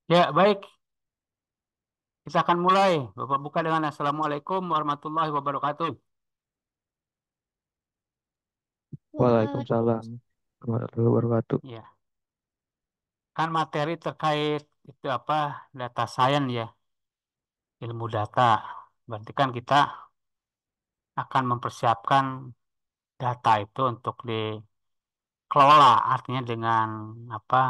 Ya, baik. Kita akan mulai. Bapak buka dengan Assalamualaikum warahmatullahi wabarakatuh. Waalaikumsalam warahmatullahi wabarakatuh. Ya, kan materi terkait itu apa data science ya, ilmu data. Berarti kan kita akan mempersiapkan data itu untuk dikelola, artinya dengan apa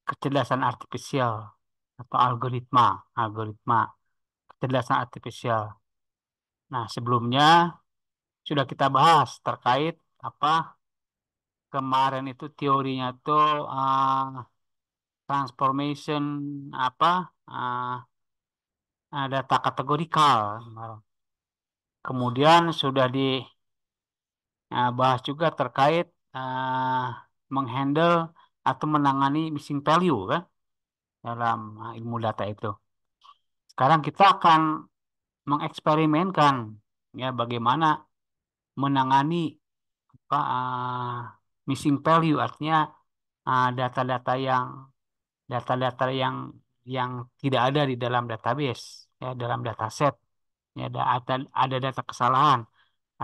kecerdasan artifisial atau algoritma, algoritma kecerdasan artifisial. Nah, sebelumnya sudah kita bahas terkait apa kemarin itu teorinya tuh transformation apa data kategorikal. Kemudian sudah dibahas juga terkait menghandle atau menangani missing value kan dalam ilmu data itu. Sekarang kita akan mengeksperimenkan ya bagaimana menangani apa, missing value artinya data-data data-data yang tidak ada di dalam database ya dalam dataset ya ada data kesalahan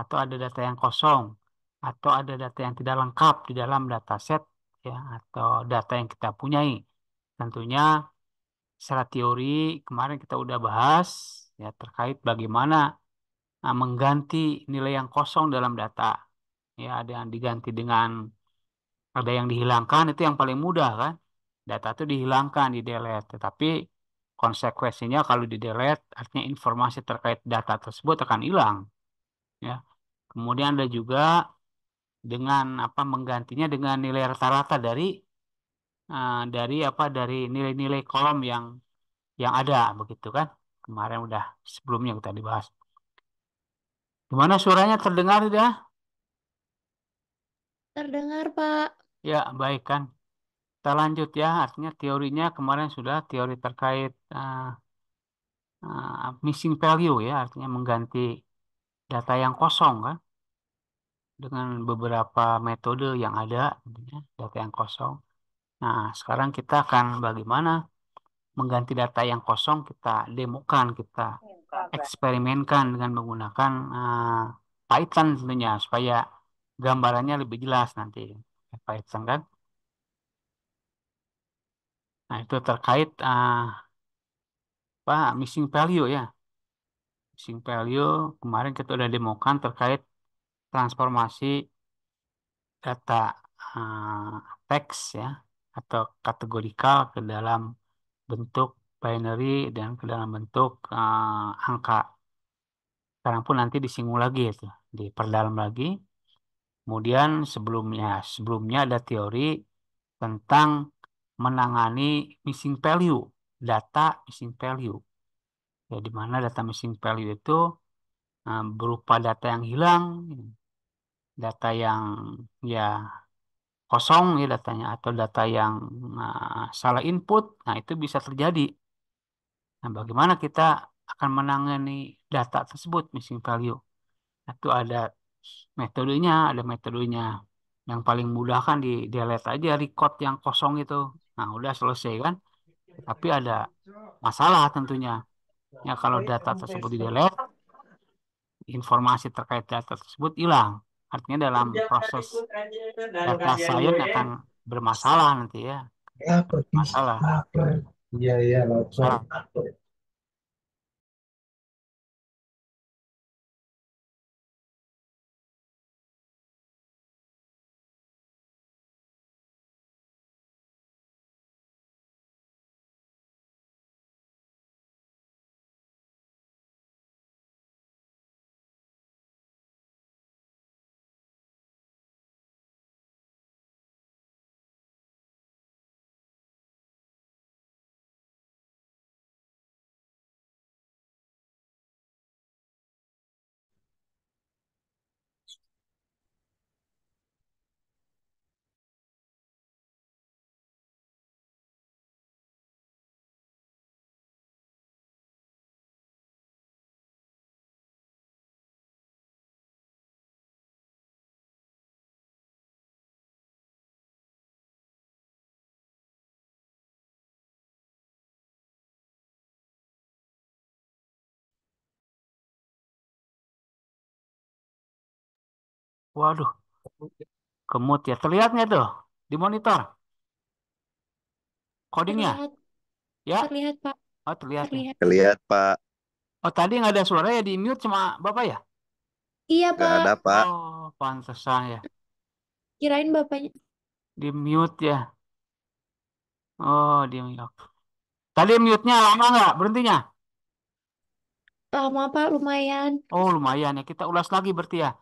atau ada data yang kosong atau ada data yang tidak lengkap di dalam dataset ya atau data yang kita punyai. Tentunya secara teori kemarin kita udah bahas ya terkait bagaimana mengganti nilai yang kosong dalam data. Ya, ada yang diganti dengan ada yang dihilangkan itu yang paling mudah kan. Data itu dihilangkan, di delete. Tetapi konsekuensinya kalau di delete artinya informasi terkait data tersebut akan hilang ya. Kemudian ada juga dengan apa menggantinya dengan nilai rata-rata dari apa dari nilai-nilai kolom yang ada begitu kan. Kemarin udah sebelumnya kita dibahas. Gimana suaranya terdengar ya? Terdengar, Pak. Ya, baik kan. Kita lanjut ya, artinya teorinya kemarin sudah teori terkait missing value ya, artinya mengganti data yang kosong kan dengan beberapa metode yang ada, tentunya, data yang kosong. Nah, sekarang kita akan bagaimana mengganti data yang kosong, kita demokan, kita eksperimenkan dengan menggunakan Python tentunya supaya gambarannya lebih jelas nanti. Python kan. Nah, itu terkait apa missing value ya. Missing value kemarin kita udah demokan terkait transformasi data eh, teks ya atau kategorikal ke dalam bentuk binary dan ke dalam bentuk angka. Sekarang pun nanti disinggung lagi itu, diperdalam lagi. Kemudian sebelumnya ada teori tentang menangani missing value, data missing value. Ya, di mana data missing value itu berupa data yang hilang, data yang ya kosong ya datanya atau data yang salah input. Nah, itu bisa terjadi. Nah, bagaimana kita akan menangani data tersebut missing value? Itu ada metodenya. Yang paling mudah kan di delete aja record yang kosong itu. Nah, udah selesai kan? Tapi ada masalah tentunya. Ya, kalau data tersebut di delete, informasi terkait data tersebut hilang. Artinya dalam proses data science akan bermasalah nanti ya. Lapar, Masalah. lapar. Iya, iya, lapar. Masalah. Waduh, kemut ya. Terlihat nggak tuh di monitor codingnya? Terlihat, Ya, terlihat Pak, oh terlihat ya. terlihat. Terlihat, Pak. Oh tadi nggak ada suara ya di mute sama Bapak ya? Iya Nggak Pak, ada, Pak. Oh, pantesan ya. kirain Bapaknya. Di mute ya. Oh, di mute. Tadi mute-nya lama nggak berhentinya? Lama Pak, lumayan. Oh, lumayan ya. Kita ulas lagi berarti ya. Ya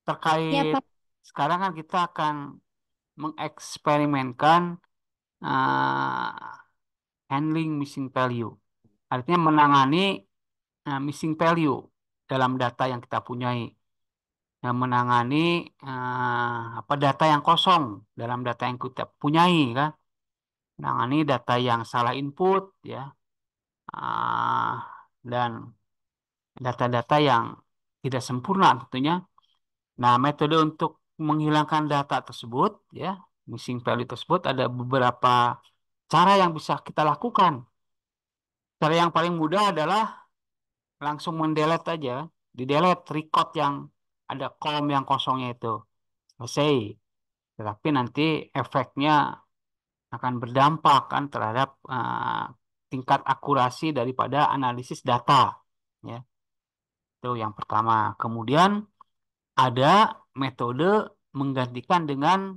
Terkait Pak, sekarang kan kita akan mengeksperimenkan eh, handling missing value. Artinya menangani missing value dalam data yang kita punyai. Yang menangani apa data yang kosong dalam data yang kita punyai kan. Menangani data yang salah input ya. Ah, dan data-data yang tidak sempurna tentunya. Nah, metode untuk menghilangkan data tersebut, ya, missing value tersebut ada beberapa cara yang bisa kita lakukan. Cara yang paling mudah adalah langsung mendelete aja, di delete record yang ada kolom yang kosongnya itu. Selesai. Tetapi nanti efeknya akan berdampak kan terhadap tingkat akurasi daripada analisis data. Ya, itu yang pertama. Kemudian ada metode menggantikan dengan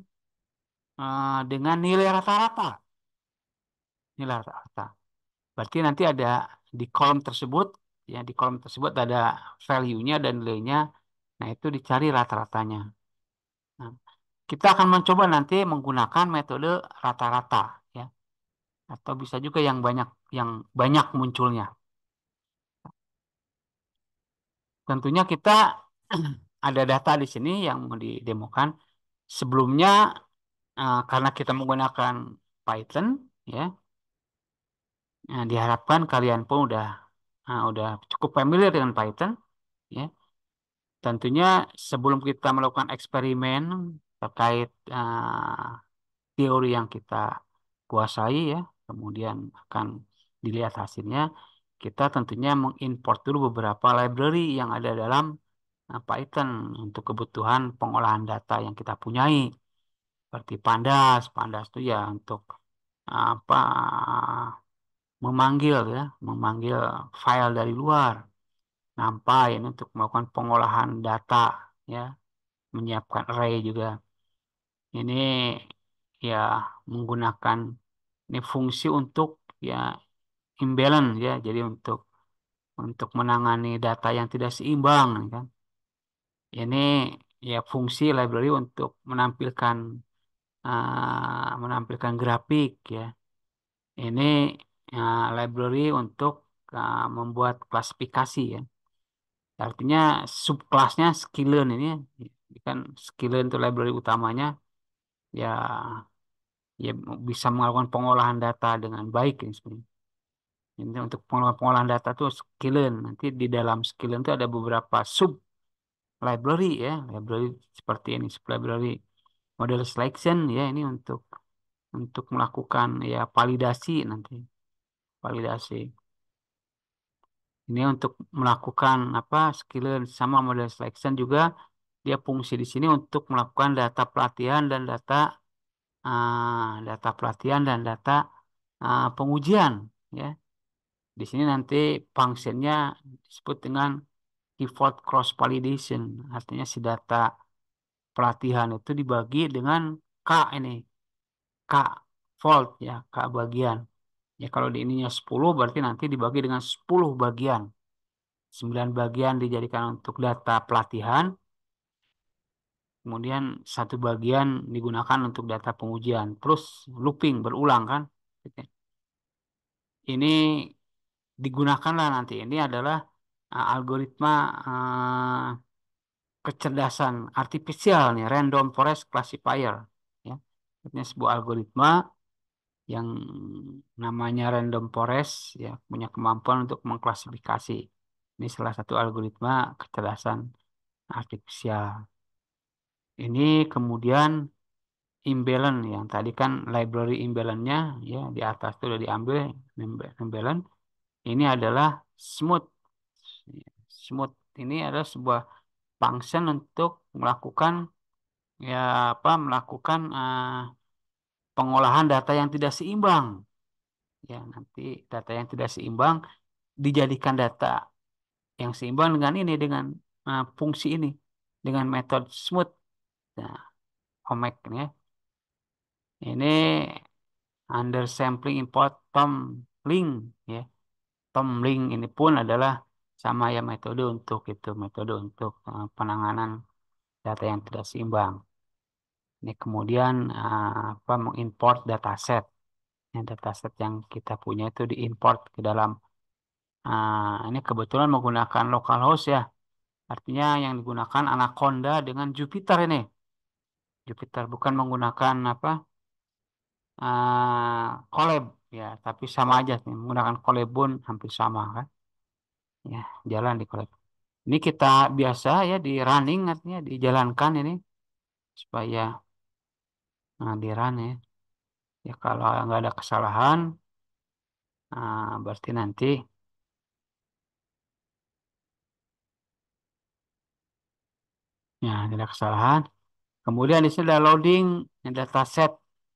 nilai rata-rata. Nilai rata-rata. Berarti nanti ada di kolom tersebut, ya di kolom tersebut ada value-nya dan nilainya. Nah, itu dicari rata-ratanya. Nah, kita akan mencoba nanti menggunakan metode rata-rata, ya. Atau bisa juga yang banyak munculnya. Tentunya kita ada data di sini yang mau didemokan. Sebelumnya, karena kita menggunakan Python, ya, diharapkan kalian pun udah cukup familiar dengan Python, ya. Tentunya sebelum kita melakukan eksperimen terkait teori yang kita kuasai, ya, kemudian akan dilihat hasilnya, kita tentunya mengimport dulu beberapa library yang ada dalam Python untuk kebutuhan pengolahan data yang kita punyai, seperti Pandas. Pandas itu ya untuk apa memanggil file dari luar. NumPy ini untuk melakukan pengolahan data, ya, menyiapkan array juga. Ini ya menggunakan ini fungsi untuk ya imbalance ya. Jadi untuk menangani data yang tidak seimbang kan. Ini ya fungsi library untuk menampilkan grafik ya. Ini library untuk membuat klasifikasi ya. Artinya subkelasnya skillen ini kan skillen itu library utamanya ya ya bisa melakukan pengolahan data dengan baik ya sebenarnya. Ini untuk pengolahan data itu skillen. Nanti di dalam skillen itu ada beberapa sub library ya, library seperti ini, sub library model selection ya ini untuk melakukan ya validasi nanti, validasi. Ini untuk melakukan apa skillen sama model selection juga dia fungsi di sini untuk melakukan data pelatihan dan data pengujian ya. Di sini nanti fungsinya disebut dengan default cross validation. Artinya si data pelatihan itu dibagi dengan K ini, K fault ya, K bagian. Ya kalau di ininya 10 berarti nanti dibagi dengan 10 bagian. 9 bagian dijadikan untuk data pelatihan, kemudian satu bagian digunakan untuk data pengujian. Terus looping berulang kan. Ini digunakanlah nanti. Ini adalah algoritma kecerdasan artifisial nih, random forest classifier. Ya. Ini sebuah algoritma yang namanya random forest ya punya kemampuan untuk mengklasifikasi. Ini salah satu algoritma kecerdasan artifisial. Ini kemudian imbalance yang tadi kan library imbalance-nya ya di atas itu sudah diambil imbalance. Ini adalah smooth. Smooth ini adalah sebuah function untuk melakukan ya apa melakukan pengolahan data yang tidak seimbang. Ya, nanti data yang tidak seimbang dijadikan data yang seimbang dengan ini dengan fungsi ini dengan metode smooth. Nah, OMAC ini ya. Ini undersampling import Tom link ya. Tom link ini pun adalah sama ya metode untuk itu metode untuk penanganan data yang tidak seimbang. Ini kemudian apa mengimport dataset. Ya, dataset yang kita punya itu diimport ke dalam ini kebetulan menggunakan localhost ya. Artinya yang digunakan Anaconda dengan Jupyter ini. Jupyter bukan menggunakan apa Colab ya, tapi sama aja sih. Menggunakan Colab pun hampir sama kan. Ya, jalan di Colab. Ini kita biasa ya di running artinya dijalankan ini supaya di run ya. Ya kalau nggak ada kesalahan, berarti nanti ya tidak ada kesalahan. Kemudian di sini ada loading dataset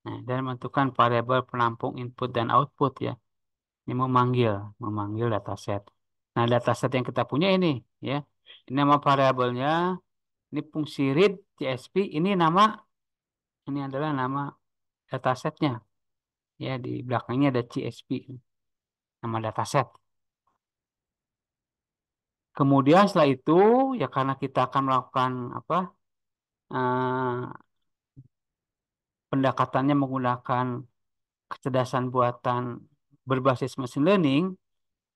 nah, dan menentukan variabel penampung input dan output ya. Ini memanggil dataset. Nah, dataset yang kita punya ini ya. Ini nama variabelnya, ini fungsi read CSV, ini adalah nama datasetnya. Ya, di belakangnya ada CSV, nama dataset. Kemudian setelah itu ya karena kita akan melakukan apa? eh, pendekatannya menggunakan kecerdasan buatan berbasis machine learning,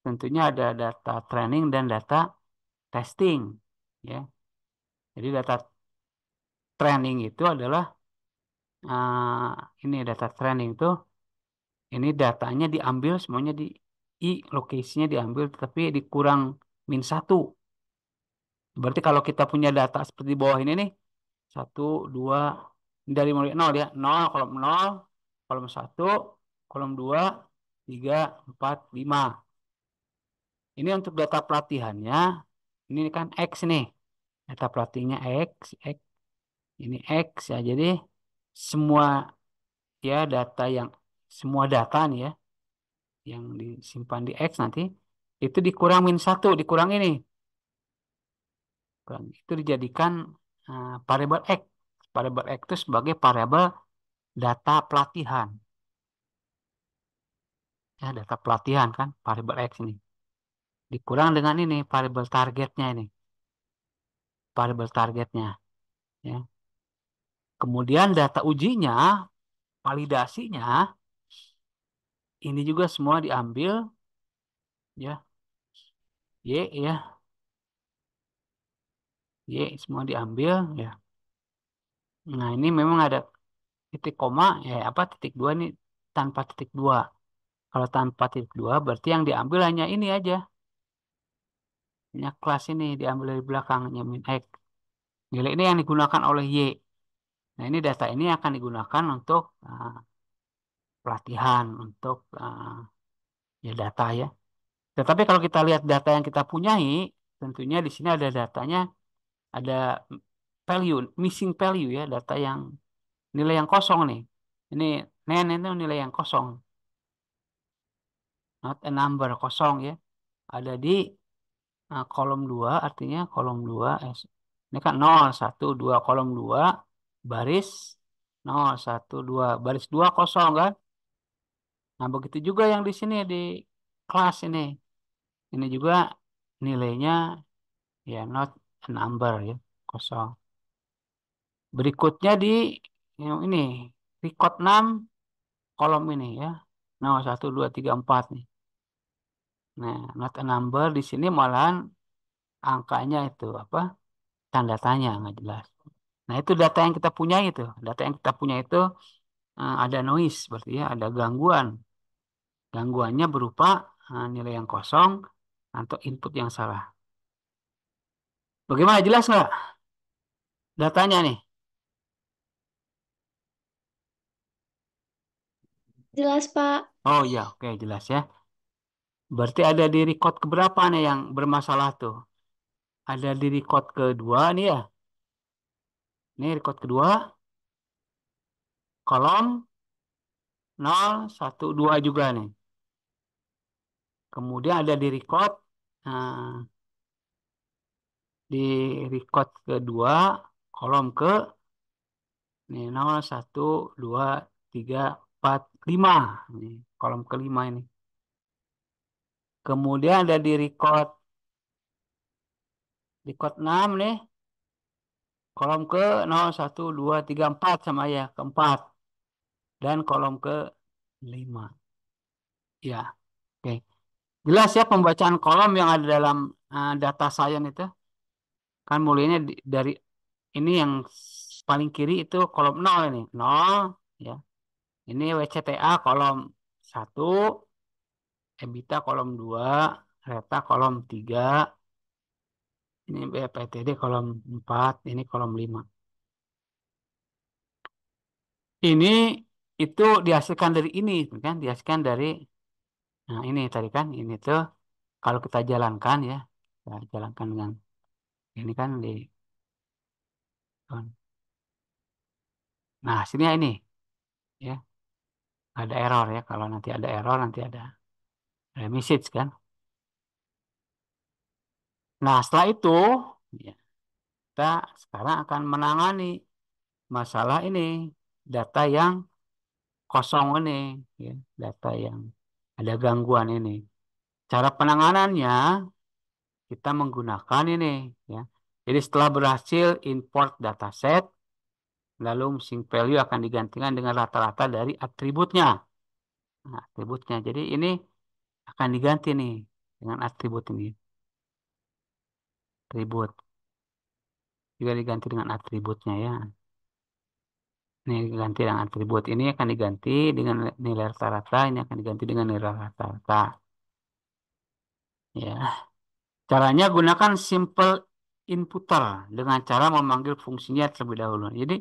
tentunya ada data training dan data testing. Ya, jadi data training itu adalah ini data training itu ini datanya diambil semuanya di lokasinya diambil tapi dikurang min satu. Berarti kalau kita punya data seperti di bawah ini nih satu dua dari mulai nol ya nol kolom satu kolom dua tiga empat lima. Ini untuk data pelatihannya ini kan X nih data pelatihnya X ini X ya jadi semua ya data yang semua data nih ya yang disimpan di X nanti itu dikurang min satu dikurang ini itu dijadikan variabel X itu sebagai variabel data pelatihan ya data pelatihan kan variabel X ini dikurang dengan ini variabel targetnya ya kemudian data ujinya validasinya ini juga semua diambil ya Y ya Y semua diambil ya nah ini memang ada titik koma ya apa titik dua ini tanpa titik dua kalau tanpa titik dua berarti yang diambil hanya ini aja hanya kelas ini diambil dari belakang hanya min X nilai ini yang digunakan oleh Y nah ini data ini akan digunakan untuk pelatihan untuk ya data ya tetapi kalau kita lihat data yang kita punyai tentunya di sini ada datanya ada value missing value ya data yang nilai yang kosong nih ini itu nilai yang kosong not a number kosong ya ada di kolom 2 artinya kolom 2 ini kan nol satu 2 kolom 2 baris nol satu 2 baris 2 kosong kan. Nah, begitu juga yang di sini di kelas ini. Ini juga nilainya ya not a number ya kosong. Berikutnya di yang ini record 6 kolom ini ya. Nol satu 2 3 4 nih. Nah, not a number di sini malahan angkanya itu apa? Tanda tanya nggak jelas. Nah, itu data yang kita punya itu. Data yang kita punya itu ada noise, berarti ya ada gangguan. Gangguannya berupa nilai yang kosong atau input yang salah. Bagaimana jelas nggak datanya nih? Jelas, Pak. Oh iya, oke jelas ya. Berarti ada di record keberapa nih yang bermasalah tuh? Ada di record kedua nih ya. Ini record kedua, kolom 0, 1, 2 juga nih. Kemudian ada di record, nah, di record kedua, kolom ke ini 0, 1, 2, 3, 4, 5. Ini kolom kelima ini. Kemudian ada di record 6 nih, kolom ke 0, 1, 2, 3, 4 sama ya, keempat. Dan kolom ke 5. Ya, oke. Jelas ya pembacaan kolom yang ada dalam data science itu. Kan mulainya dari ini yang paling kiri itu kolom 0 ini. 0, ya. Ini WCTA kolom 1, EBITA kolom 2, RETA kolom 3, ini BPTD kolom 4, ini kolom 5. Ini itu dihasilkan dari ini, kan? Dihasilkan dari, nah ini tadi kan, ini tuh kalau kita jalankan ya, kita jalankan dengan ini kan di, nah hasilnya ini, ya, ada error ya. Kalau nanti ada error, nanti ada message kan. Nah setelah itu, ya, kita sekarang akan menangani masalah ini, data yang kosong ini, ya, data yang ada gangguan ini. Cara penanganannya kita menggunakan ini, ya. Jadi setelah berhasil import dataset, lalu missing value akan digantikan dengan rata-rata dari atributnya. Nah, atributnya. Jadi ini akan diganti nih dengan atribut ini. Atribut. Juga diganti dengan atributnya ya. Ini diganti dengan atribut. Ini akan diganti dengan nilai rata-rata. Ini akan diganti dengan nilai rata-rata. Ya. Caranya gunakan simple inputer dengan cara memanggil fungsinya terlebih dahulu. Jadi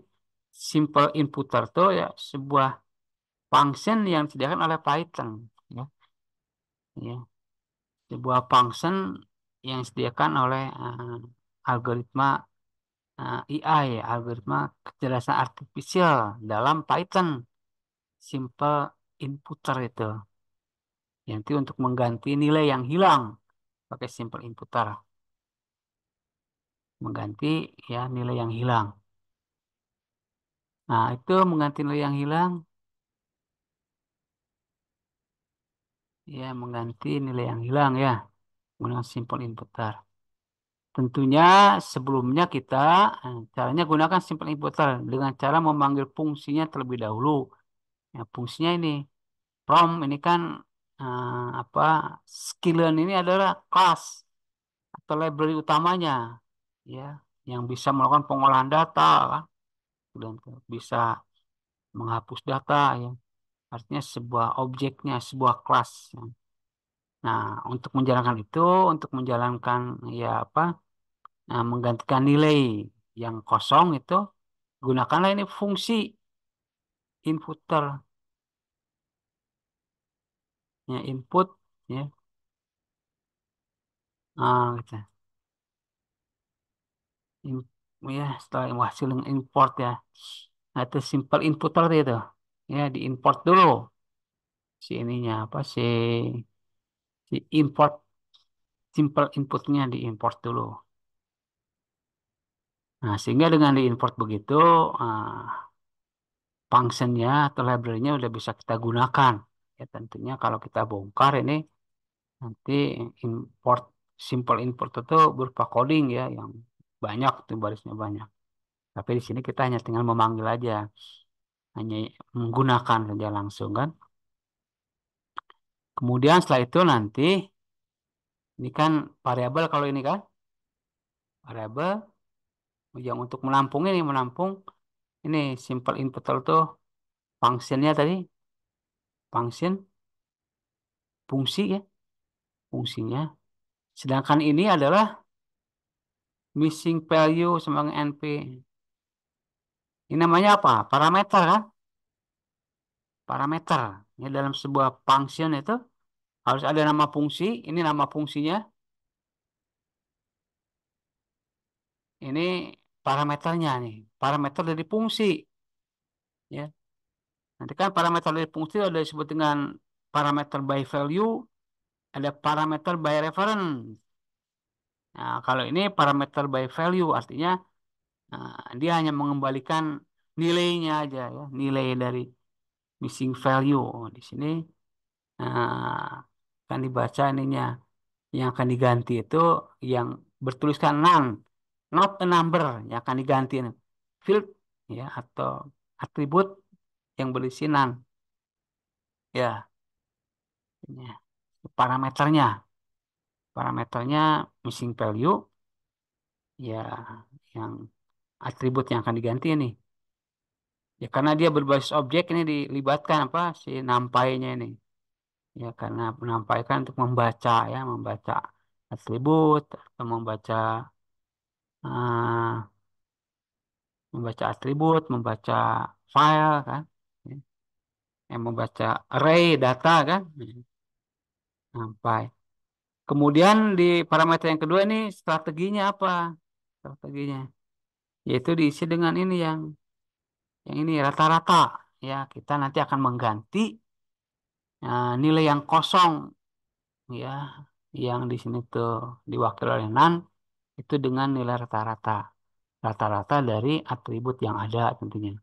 simple inputer itu ya sebuah function yang disediakan oleh Python. Ya. Ya. Sebuah function yang disediakan oleh algoritma AI, algoritma kecerdasan artifisial dalam Python. Simple inputer itu. Nanti untuk mengganti nilai yang hilang pakai simple inputer. Mengganti ya nilai yang hilang. Nah, itu mengganti nilai yang hilang, ya mengganti nilai yang hilang ya, menggunakan simple inputer. Tentunya sebelumnya kita caranya gunakan simple inputer dengan cara memanggil fungsinya terlebih dahulu. Ya, fungsinya ini from ini kan apa skillen ini adalah kelas atau library utamanya, ya, yang bisa melakukan pengolahan data kan, dan bisa menghapus data ya. Artinya sebuah objeknya, sebuah kelas. Ya. Nah, untuk menjalankan itu, untuk menjalankan ya apa, nah, menggantikan nilai yang kosong itu, gunakanlah ini fungsi inputer, ya input, ya, gitu. In- ya setelah hasil import ya, nah, itu simple inputer itu, ya diimport dulu si ininya apa si import simple inputnya diimport dulu. Nah, sehingga dengan diimport begitu, functionnya atau library-nya udah bisa kita gunakan. Ya tentunya kalau kita bongkar ini nanti import simple import itu berupa coding ya yang banyak tuh barisnya banyak. Tapi di sini kita hanya tinggal memanggil aja, hanya menggunakan saja langsung kan. Kemudian setelah itu nanti ini kan variabel kalau ini kan variabel yang untuk menampung ini menampung ini simple input itu functionnya tadi function fungsi ya fungsinya. Sedangkan ini adalah missing value sama NP. Ini namanya apa? Parameter kan? Parameter. Ya, dalam sebuah function itu harus ada nama fungsi. Ini nama fungsinya. Ini parameternya nih, parameter dari fungsi, ya. Nanti kan parameter dari fungsi ada disebut dengan parameter by value, ada parameter by reference. Nah, kalau ini parameter by value artinya dia hanya mengembalikan nilainya aja ya, nilai dari missing value. Oh, di sini akan dibaca ininya. Yang akan diganti itu yang bertuliskan none, not a number yang akan diganti. Field ya atau atribut yang berisi none. Ya, ini parameternya. Parameternya missing value ya yang atribut yang akan diganti ini. Ya karena dia berbasis objek ini dilibatkan apa si nampainya ini. Ya karena menampaikan untuk membaca ya, membaca atribut atau ah, membaca atribut, membaca file kan, ya. Yang membaca array data kan, sampai. Kemudian di parameter yang kedua ini strateginya apa? Strateginya yaitu diisi dengan ini yang ini rata-rata. Ya kita nanti akan mengganti nilai yang kosong ya, yang di sini tuh diwakili oleh none itu dengan nilai rata-rata. Rata-rata dari atribut yang ada tentunya.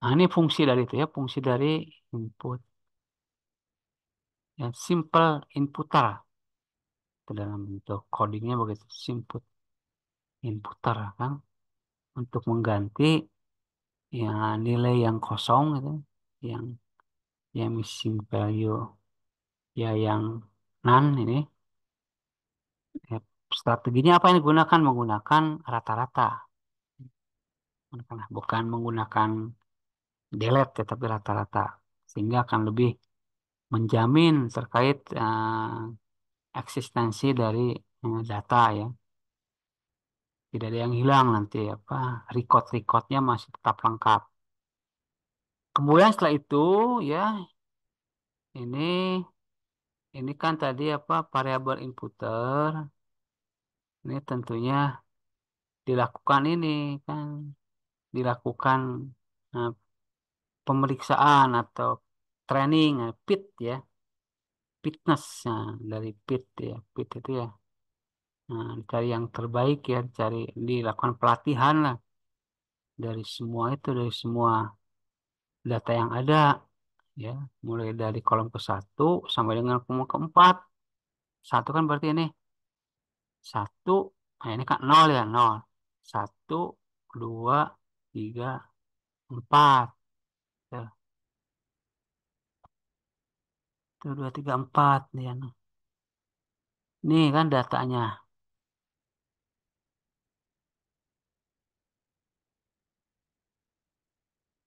Nah, ini fungsi dari itu ya, fungsi dari input. Ya, simple inputer. Itu dalam bentuk codingnya begitu. Simple inputer kan. Untuk mengganti ya nilai yang kosong itu. Yang yang missing value. Ya yang none ini. Ya, strateginya apa yang digunakan? Menggunakan rata-rata. Bukan menggunakan delete tetapi rata-rata. Sehingga akan lebih menjamin terkait eksistensi dari data ya. Tidak ada yang hilang nanti apa record-recordnya masih tetap lengkap. Kemudian setelah itu ya ini ini kan tadi apa variabel inputer ini tentunya dilakukan ini kan dilakukan eh, pemeriksaan atau training PIT ya fitness nah, dari PIT ya PIT itu ya cari yang terbaik ya cari dilakukan pelatihan lah dari semua itu dari semua data yang ada ya mulai dari kolom ke satu sampai dengan kolom keempat satu kan berarti ini satu nah ini kan nol ya nol satu dua tiga empat ya, satu dua tiga empat nih ya. Nih kan datanya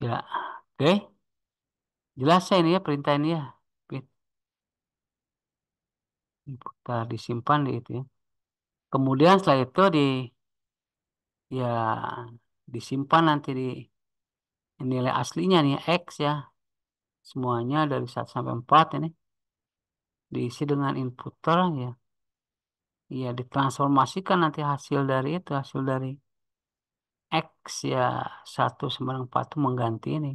ya oke jelas ya ini ya perintah ini ya diputar disimpan di itu ya kemudian setelah itu ya disimpan nanti di nilai aslinya nih X ya semuanya dari 1 sampai 4 ini diisi dengan inputer ya. Iya, ditransformasikan nanti hasil dari itu, hasil dari X ya 1 sama 4 itu mengganti ini,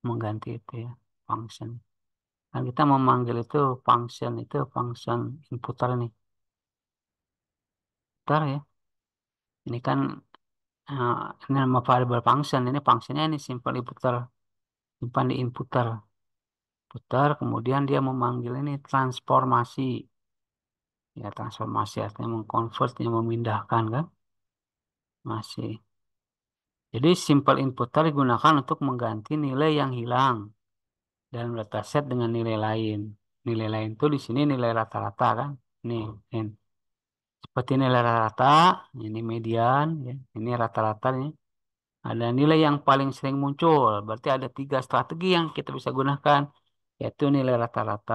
mengganti itu ya, function. Kan kita memanggil itu function inputer ini. Inputer ya, ini kan eh, ini nama variable function, ini functionnya ini simple inputer, simpan di inputer. Putar, kemudian dia memanggil ini transformasi. Ya, transformasi artinya mengkonvertnya, memindahkan kan, masih. Jadi simple inputer digunakan untuk mengganti nilai yang hilang dalam dataset dengan nilai lain. Nilai lain itu di sini nilai rata-rata kan. Nih. Seperti nilai rata-rata, ini median, ya. Ini rata-rata nih. Ada nilai yang paling sering muncul. Berarti ada 3 strategi yang kita bisa gunakan, yaitu nilai rata-rata,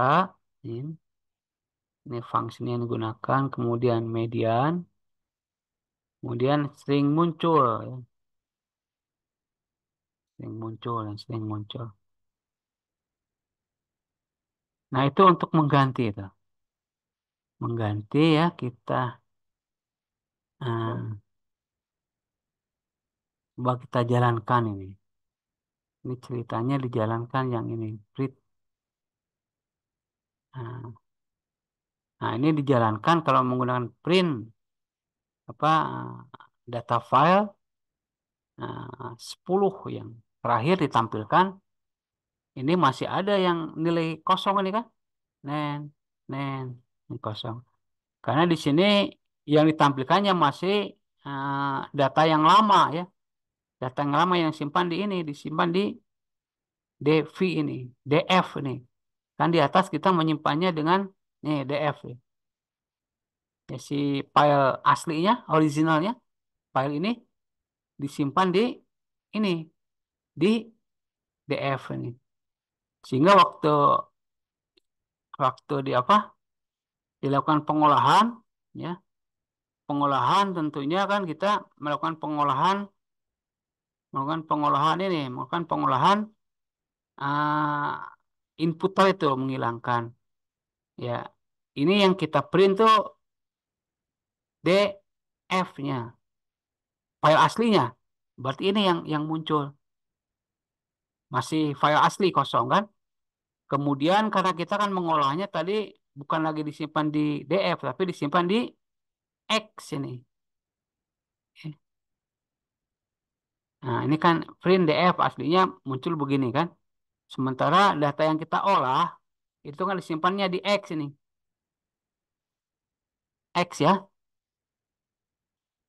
ini fungsi yang digunakan, kemudian median, kemudian sering muncul, ya. Sering muncul. Nah, itu untuk mengganti itu. mengganti ya kita coba kita jalankan ini. Ini ceritanya dijalankan yang ini. Print. Nah, nah, ini dijalankan kalau menggunakan print apa data file 10 yang terakhir ditampilkan. Ini masih ada yang nilai kosong ini kan? Nen, nen, ini kosong. Karena di sini yang ditampilkannya masih data yang lama ya. Data yang lama yang simpan di ini, disimpan di DV ini, DF ini. Kan di atas kita menyimpannya dengan nih DF. Ya, si file aslinya, originalnya, file ini disimpan di ini, di DF ini. Sehingga waktu waktu di apa? Dilakukan pengolahan, ya, pengolahan tentunya kan kita melakukan melakukan pengolahan input itu menghilangkan. Ya, ini yang kita print tuh DF-nya, file aslinya. Berarti ini yang muncul masih file asli kosong kan? Kemudian karena kita kan mengolahnya tadi bukan lagi disimpan di DF tapi disimpan di X ini. Nah, ini kan print DF aslinya muncul begini kan. Sementara data yang kita olah itu kan disimpannya di X ini. X ya,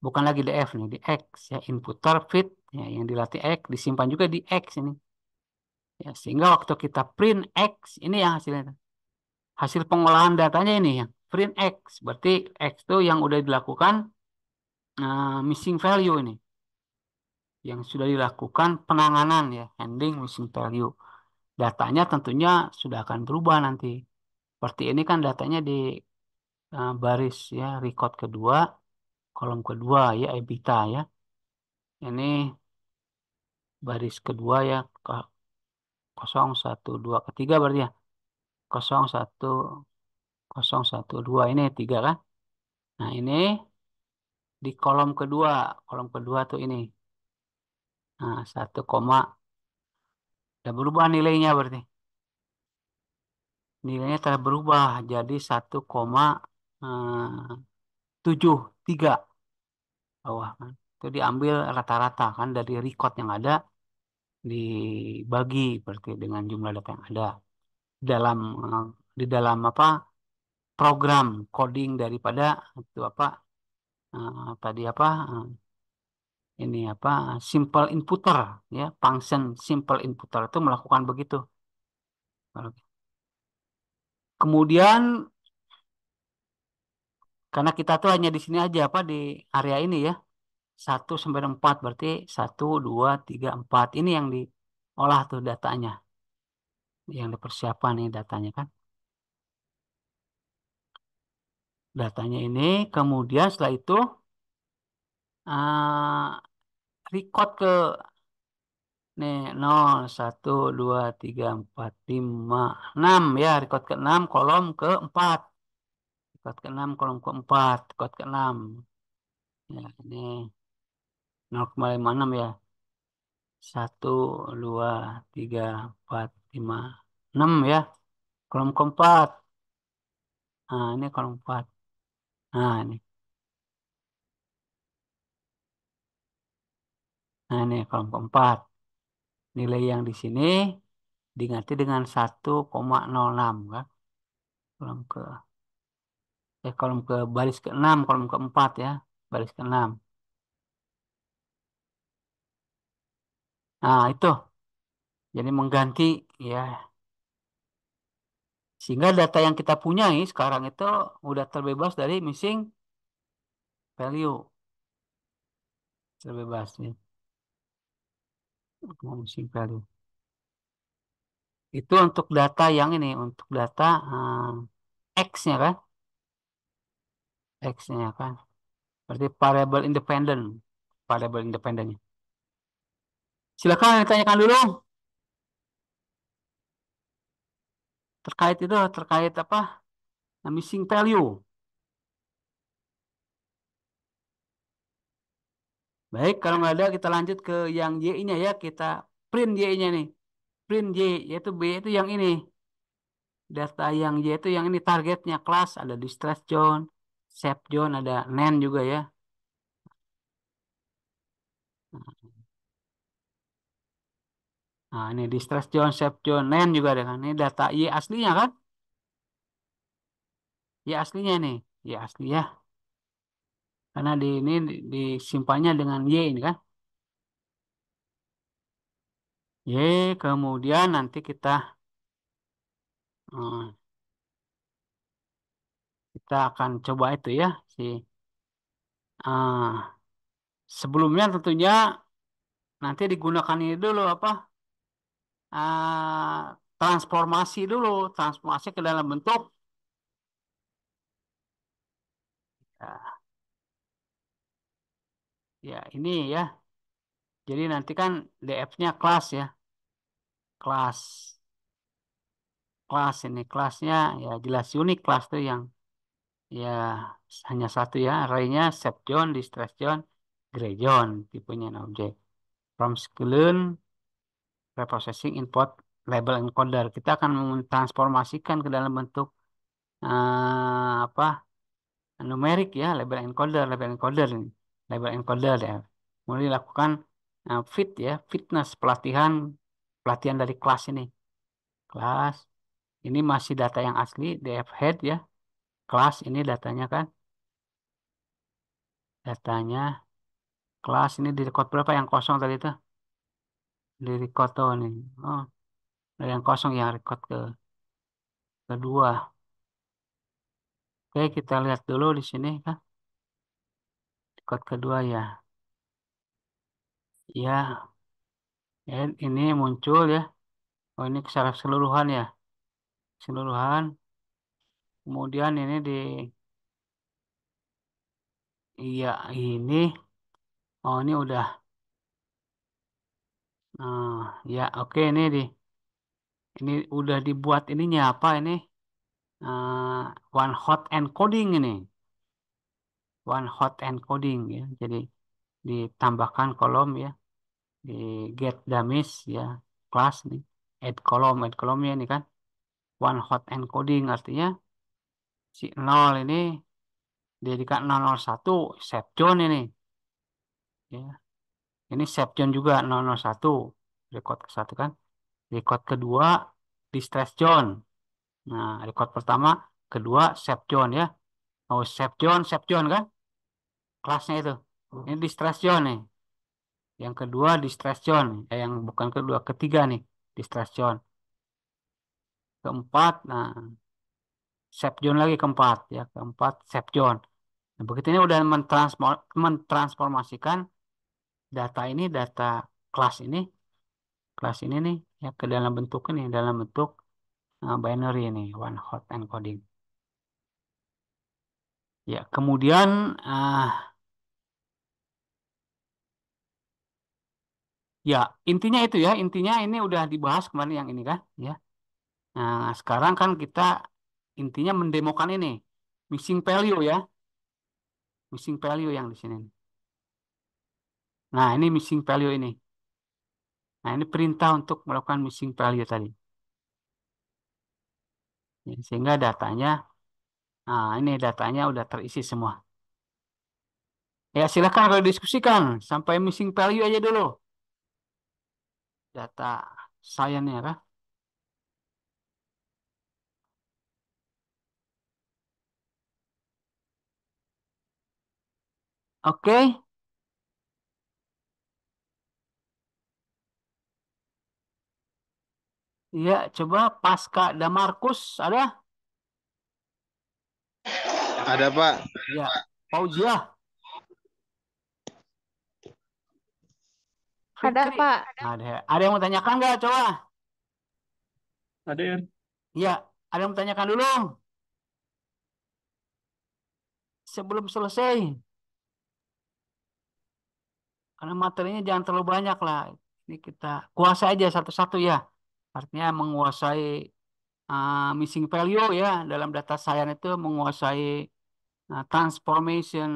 bukan lagi DF nih, di X ya, inputer feed ya, yang dilatih X disimpan juga di X ini. Ya, sehingga waktu kita print X ini yang hasilnya. Hasil pengolahan datanya ini yang print X. Berarti X itu yang udah dilakukan missing value ini. Yang sudah dilakukan penanganan ya, handling missing value. Datanya tentunya sudah akan berubah nanti. Seperti ini kan datanya di baris ya, record kedua, kolom kedua ya, EBITDA ya. Ini baris kedua ya, 0, 1, 2, ketiga berarti ya. 0, 1, 0, 1, 2 ini tiga kan. Nah ini di kolom kedua tuh ini. Nah 1, udah berubah nilainya berarti. Nilainya telah berubah jadi 1,73 bawah kan. Itu diambil rata-rata kan dari record yang ada dibagi berarti dengan jumlah data yang ada dalam eh, di dalam apa program coding daripada itu apa tadi apa ini apa simple inputer ya function simple inputer itu melakukan begitu. Kemudian karena kita tuh hanya di sini aja apa di area ini ya 1 sampai 4 berarti 1, 2, 3, 4 ini yang diolah tuh datanya yang dipersiapkan nih datanya kan datanya ini kemudian setelah itu ah, record ke nih 0, 1, 2, 3, 4, 5, 6 ya record ke 6 kolom ke 4 record ke 6 kolom ke 4 record ke 6 ya ini 0,56 ya 1, 2, 3, 4, 5, 6 ya kolom keempat. Nah, ini kolom 4. Nah, ini. Nah, ini kolom keempat. Nilai yang di sini diganti dengan 1,06 kan. Kolom ke kolom ke baris ke-6, kolom keempat ya. Baris ke-6. Nah, itu. Jadi mengganti ya. Sehingga data yang kita punyai sekarang itu udah terbebas dari missing value. Terbebas ya. Missing value. Itu untuk data yang ini, untuk data X-nya kan. X-nya kan. Berarti variable independent. Variable independennya. Silakan ditanyakan dulu terkait itu, terkait apa? Missing value. Baik, kalau nggak ada kita lanjut ke yang Y-nya ya. Kita print Y-nya nih. Print Y, yaitu B itu yang ini. Data yang Y itu yang ini targetnya kelas. Ada distress zone, safe zone, ada NaN juga ya. Nah, ini distress zone, safe zone, NaN juga ada kan. Ini data Y aslinya kan? Y aslinya nih. Y asli ya. Karena di ini disimpannya dengan Y ini kan. Y, kemudian nanti eh, kita akan coba itu ya. Si, ah, sebelumnya tentunya nanti digunakan ini dulu apa? Transformasi dulu, transformasi ke dalam bentuk ya, ya ini ya. Jadi nanti kan DF-nya kelas ya, kelas, kelas ini kelasnya ya jelas unik kelas tuh yang ya hanya satu ya, arraynya set zone, distress zone, gray zone tipenya nah, objek. From schedule reprocessing input label encoder. Kita akan mentransformasikan ke dalam bentuk apa numerik ya label encoder ini label encoder ya kemudian dilakukan fit ya fitness pelatihan pelatihan dari kelas ini kelas ini masih data yang asli df head ya kelas ini datanya kan datanya kelas ini di record berapa yang kosong tadi itu di record tuh nih oh ada yang kosong yang record kedua oke kita lihat dulu di sini kan record kedua ya ya ya ini muncul ya oh ini secara keseluruhan ya keseluruhan kemudian ini di iya ini oh ini udah ya oke ini udah dibuat ininya apa ini one hot encoding ini one hot encoding ya jadi ditambahkan kolom ya di get dummies ya kelas nih add column ya ini kan one hot encoding artinya si nol ini dijadikan 001 set zone ini ya ini set zone juga 001 record ke satu kan record kedua distress zone. Nah, record pertama, kedua safe zone ya. Oh, safe zone kan? Kelasnya itu. Ini distress zone nih. Yang kedua distress zone. Yang bukan kedua, ketiga nih. Distress zone. Keempat, nah safe zone lagi keempat ya. Keempat safe zone. Nah, begitu ini udah mentransformasikan data ini, data kelas ini nih ya ke dalam bentuk ini, dalam bentuk binary ini, one hot encoding. Ya, kemudian ya intinya itu ya, intinya ini udah dibahas kemarin yang ini kan, ya. Nah, sekarang kan kita intinya mendemokan ini missing value ya, missing value yang di sini. Nah, ini missing value ini. Nah, ini perintah untuk melakukan missing value tadi. Ya, sehingga datanya, nah ini datanya udah terisi semua. Ya, silakan kalau diskusikan sampai missing value aja dulu data science-nya kan. Oke, ya coba Pasca Damarkus ada? Ada Pak. Ya, Fauzia. Ada, Fikri, Pak. ada yang mau tanyakan nggak? Coba. Ada ya. Iya, ada yang mau tanyakan dulu sebelum selesai. Karena materinya jangan terlalu banyak lah. Ini kita kuasai aja satu-satu ya. Artinya menguasai missing value ya dalam data science itu menguasai transformation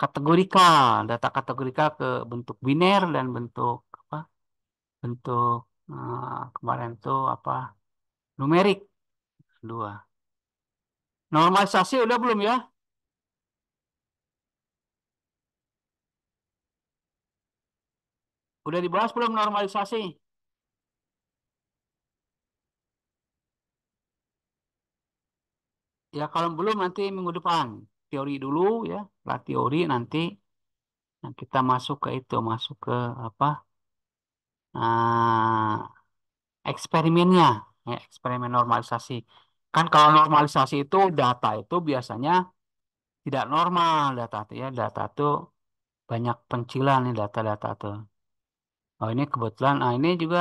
kategorikal, data kategorikal ke bentuk biner dan bentuk apa? Bentuk kemarin tuh apa? Numerik dua. Normalisasi udah belum ya? Udah dibahas belum normalisasi? Ya kalau belum nanti minggu depan teori dulu ya, lah teori nanti kita masuk ke itu, masuk ke apa? ah, eksperimennya, ya, eksperimen normalisasi. Kan kalau normalisasi itu data itu biasanya tidak normal data itu ya, data itu banyak pencilan nih data-data tuh. Oh ini kebetulan, ini juga